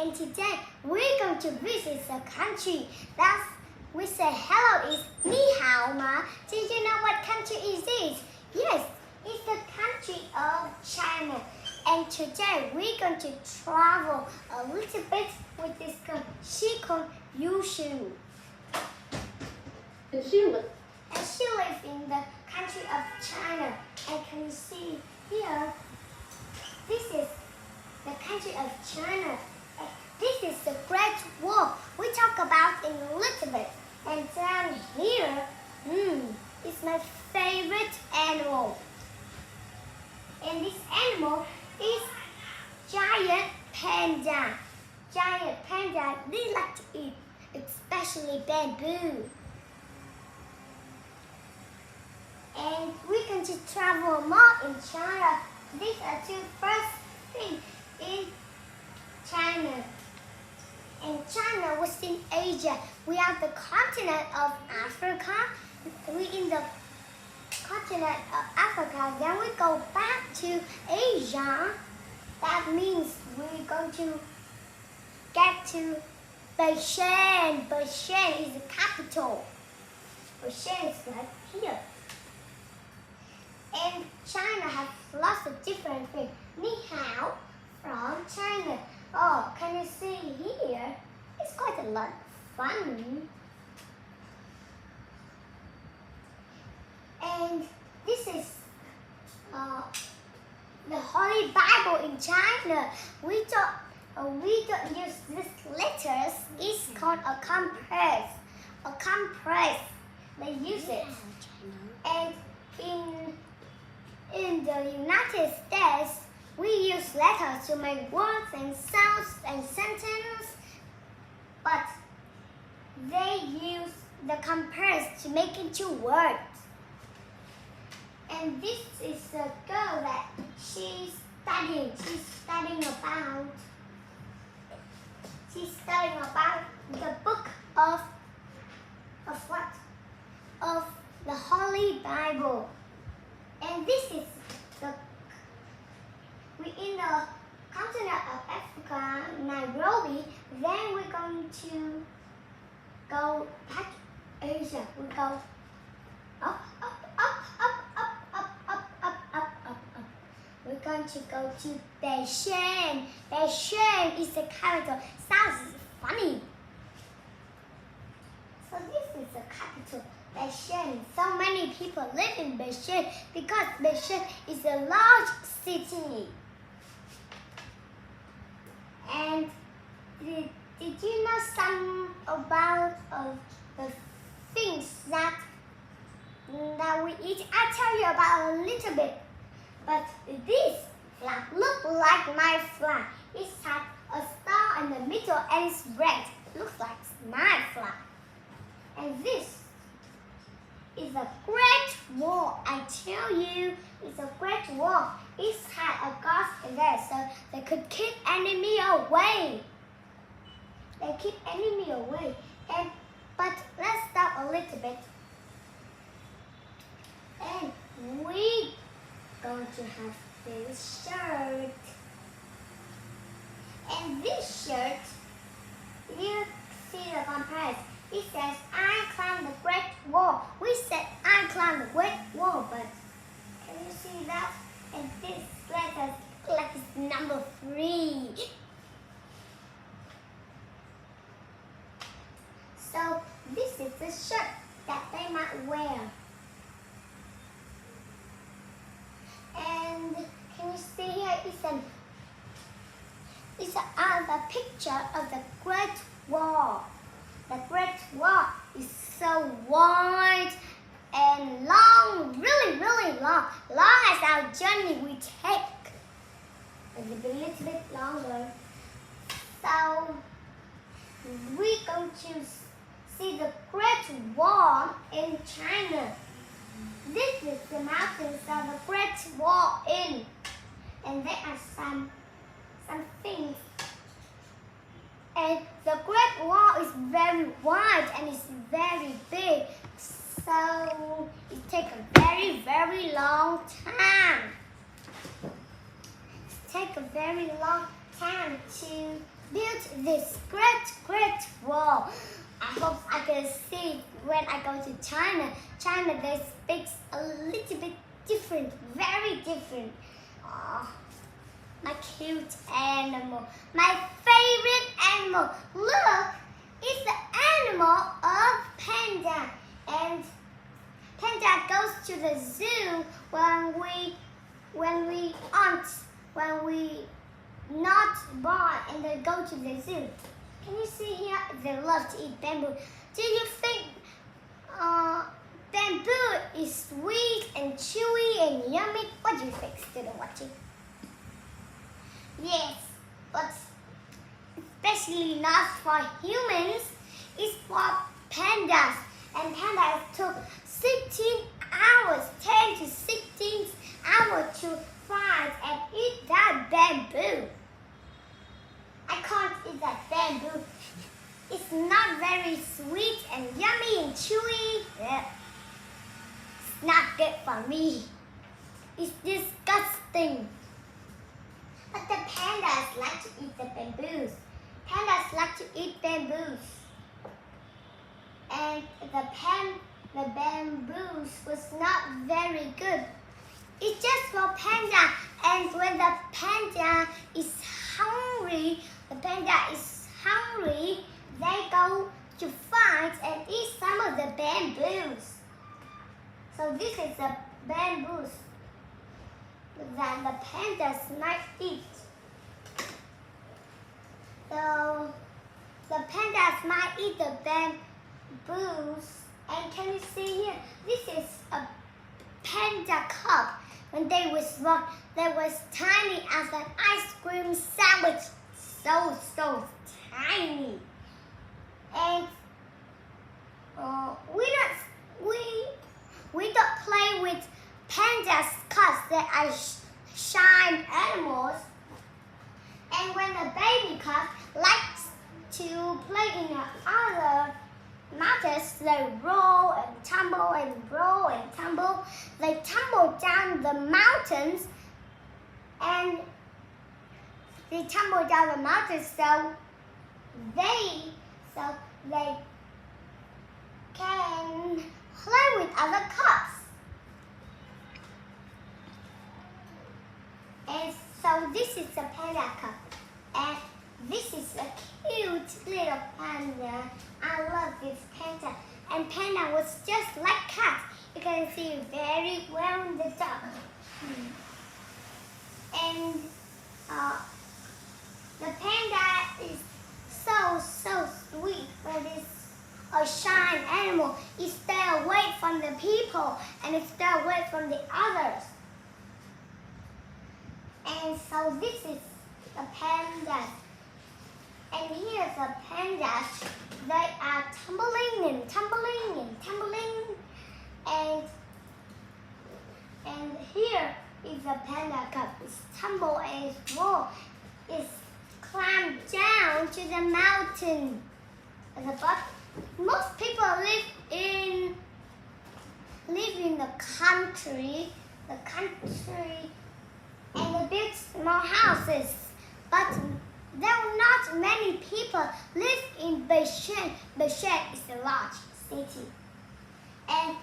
and today we're going to visit a country that we say hello is Ni Hao Ma. Did you know what country is this? Yes, it's the country of China. And today we're going to travel a little bit with this girl. She called Yushu. And she lives in the country of China. And can you see here? This is the country of China. This is the Great Wall. We talk about in a little bit. And down here, is my favorite animal. And this animal is giant panda. Giant panda, they like to eat, especially bamboo. And we're going to travel more in China. These are two first things in China. And China was in Asia. We are the continent of Africa. We in the continent of Africa. Then we go back to Asia. That means we're going to get to Beijing. Beijing is the capital. Beijing is right here. And China has lots of different things. Ni hao from China. Oh, can you see here? It's quite a lot of fun. And this is the Holy Bible in China. We don't use these letters. It's called a compress. A compress. They use it. And in the United States, we use letters to make words and sounds and sentences, but they use the compress to make into words. And this is a girl that she's studying. She's studying about the book of what? Of the Holy Bible. And this is we're in the continent of Africa, Nairobi. Then we're going to go back to Asia. We go up, up, up, up, up, up, up, up, up, up, up. We're going to go to Beijing. Beijing is the capital. Sounds funny. So this is the capital. Beijing. So many people live in Beijing because Beijing is a large city. And did you know some about the things that we eat? I'll tell you about a little bit. But this flag looks like my flag. It has a star in the middle and it's red. It looks like my flag. And this is a great wall. I tell you, it's a great wall. It had a guard in there so they could keep enemy away. They keep enemy away. But let's stop a little bit. And we going to have this shirt. And this shirt, you see the compress. It says, I climbed the Great Wall. We said, I climbed the Great Wall, but can you see that? And this letter like it's number 3. So this is the shirt that they might wear. And can you see here? It's a picture of the Great Wall. The Great Wall is so wide and long, really, really long. Long as our journey we take. A little bit longer. So we're going to see the Great Wall in China. This is the mountains of the Great Wall in. And there are some things. And the Great Wall is very wide and it's very big. So it takes a very, very long time. It takes a very long time to built this great wall. I hope I can see it when I go to China. China, they speak a little bit different, very different. Oh, my cute animal, my favorite animal. Look, it's the animal of panda, and panda goes to the zoo when we not born, and they go to the zoo. Can you see here? They love to eat bamboo. Do you think bamboo is sweet and chewy and yummy? What do you think, student watching? Yes, but especially not for humans. It's for pandas. And pandas took 16 hours, 10 to 16 hours to find and eat that bamboo. I can't eat that bamboo. It's not very sweet and yummy and chewy. Yeah. It's not good for me. It's disgusting. But the pandas like to eat the bamboos. Pandas like to eat bamboos. And the bamboos was not very good. It's just for panda. And when the panda is hungry, they go to find and eat some of the bamboos. So this is the bamboos that the pandas might eat. So the pandas might eat the bamboos. And can you see here? This is a panda cub. When they was born, they was tiny as an ice cream sandwich. So tiny. And we don't play with pandas because they are shy animals. And when the baby cub likes to play in the other mountains, they roll and tumble and roll and tumble. They tumble down the mountains, and they tumble down the mountains so they can play with other cubs. And so this is a panda cub, and this is a cute little panda. I love this panda. And panda was just like cat. You can see very well in the dark. And the panda is so sweet, but it's a shy animal. It stays away from the people, and it stays away from the others. And so this is the panda. And here's the pandas. They are tumbling and tumbling and tumbling. And here is the panda cub. It's tumble and it's roll. It's climbed down to the mountain. Most people live in the country. And they build small houses. But there are not many people live in Beijing. Beijing is a large city. And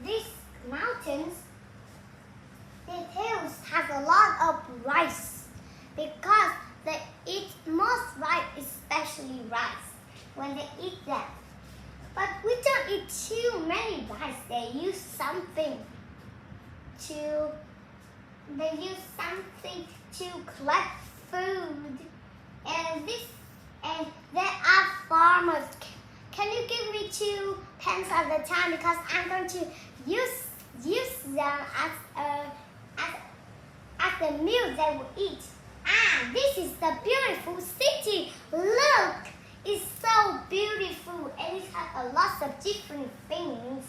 these mountains, these hills have a lot of rice because they eat most rice, especially rice, when they eat that. But we don't eat too many rice. They use something to collect food. And there are farmers. Can you give me 2 pence at a time, because I'm going to use them as the meal they will eat. This is the beautiful city. Look, it's so beautiful, and it has a lot of different things.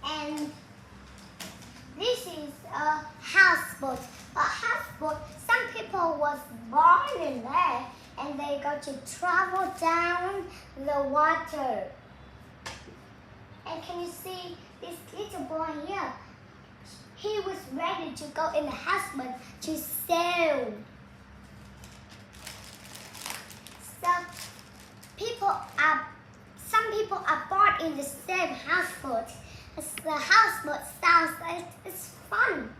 And this is a houseboat. A houseboat, some people was born in there, and they got to travel down the water. And can you see this little boy here? he was ready to go in the houseboat to sail. So some people are born in the same houseboat. The houseboat sounds like it's fun.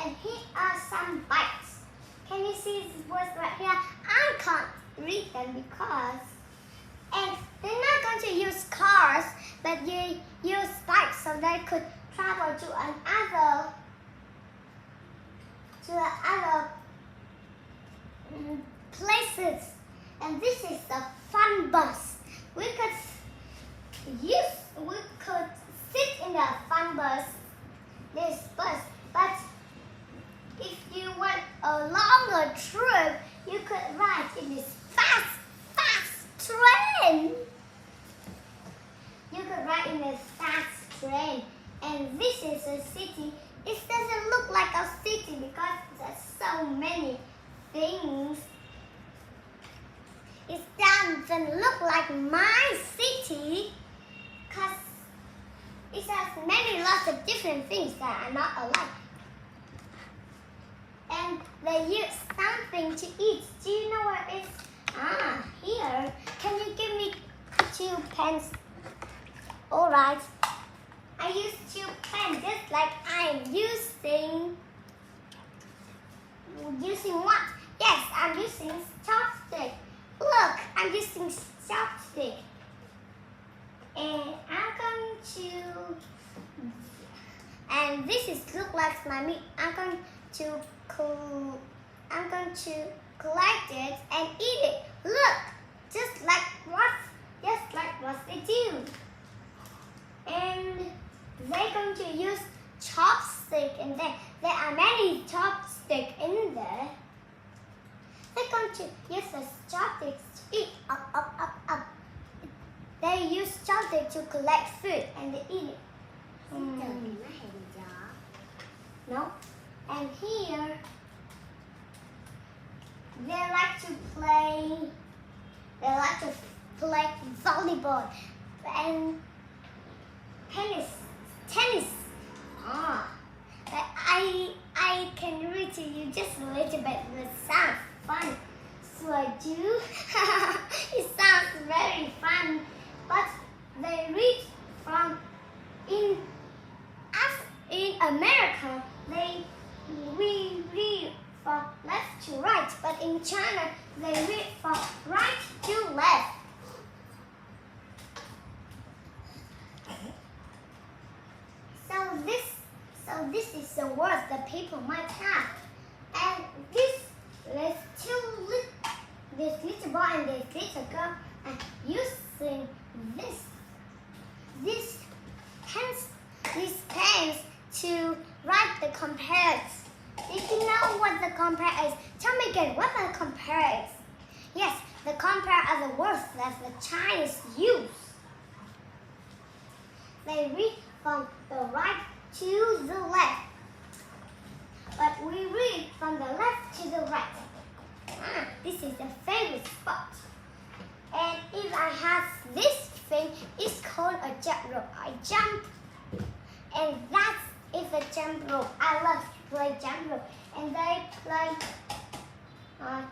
And here are some bikes. Can you see these words right here? I can't read them because, and they're not going to use cars, but they use bikes so they could travel to other places. And this is the fun bus. We could sit in the fun bus, this bus, but if you want a longer trip, you could ride in this fast train. You could ride in this fast train. And this is a city. It doesn't look like a city because there's so many things. It doesn't look like my city because it has lots of different things that are not alike. And they use something to eat. Do you know what it is? Here. Can you give me 2 pens? Alright. I use 2 pens just like I'm using. Using what? Yes, I'm using chopstick. Look, I'm using chopstick. And I'm going to. And this is look like my meat. I'm going to collect it and eat it. Look, just like what they do. And they're going to use chopstick in there. There are many chopsticks in there. They're going to use the chopsticks to eat up. They use chopsticks to collect food and they eat it. No. And here, they like to play volleyball and tennis. I can read to you just a little bit. It sounds fun. So I do. It sounds very fun. But they read from in America. We read from left to right, but in China they read from right to left. So this is the words that people might have. And this little boy and this little girl are using these pens to write the compares. Did you know what the compare is? Tell me again, what the compare is? Yes, the compare are the words that the Chinese use. They read from the right to the left. But we read from the left to the right. This is the favorite spot. And if I have this thing, it's called a jump rope. I jump. And that's a jump rope. I love to play jump rope. And they play, I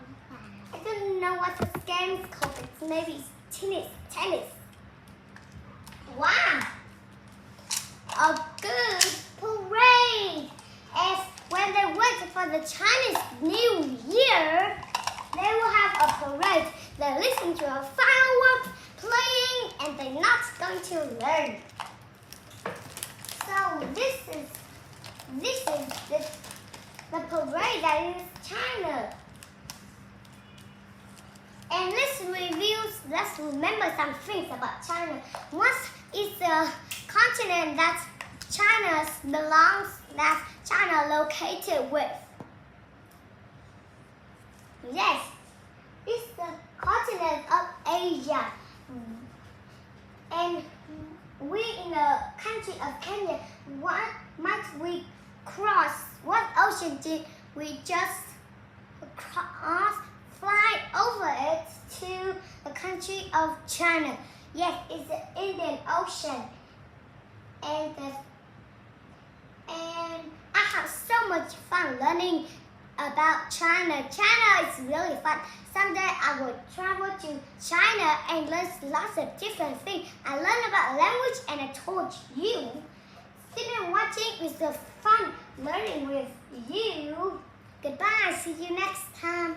don't know what the game is called. It's maybe tennis. Wow! A good parade. As when they wait for the Chinese New Year, they will have a parade. They listen to a firework playing and they're not going to learn. So this is the parade that is China. And let's remember some things about China. What is the continent that China located with? Yes, it's the continent of Asia. And we in the country of Kenya, what might we cross? What ocean did we just fly over it to the country of China? Yes, it's the Indian Ocean. And I have so much fun learning about China. China is really fun. Someday I will travel to China and learn lots of different things. I learned about language and I told you. Sitting and watching is the fun learning with you. Goodbye. See you next time.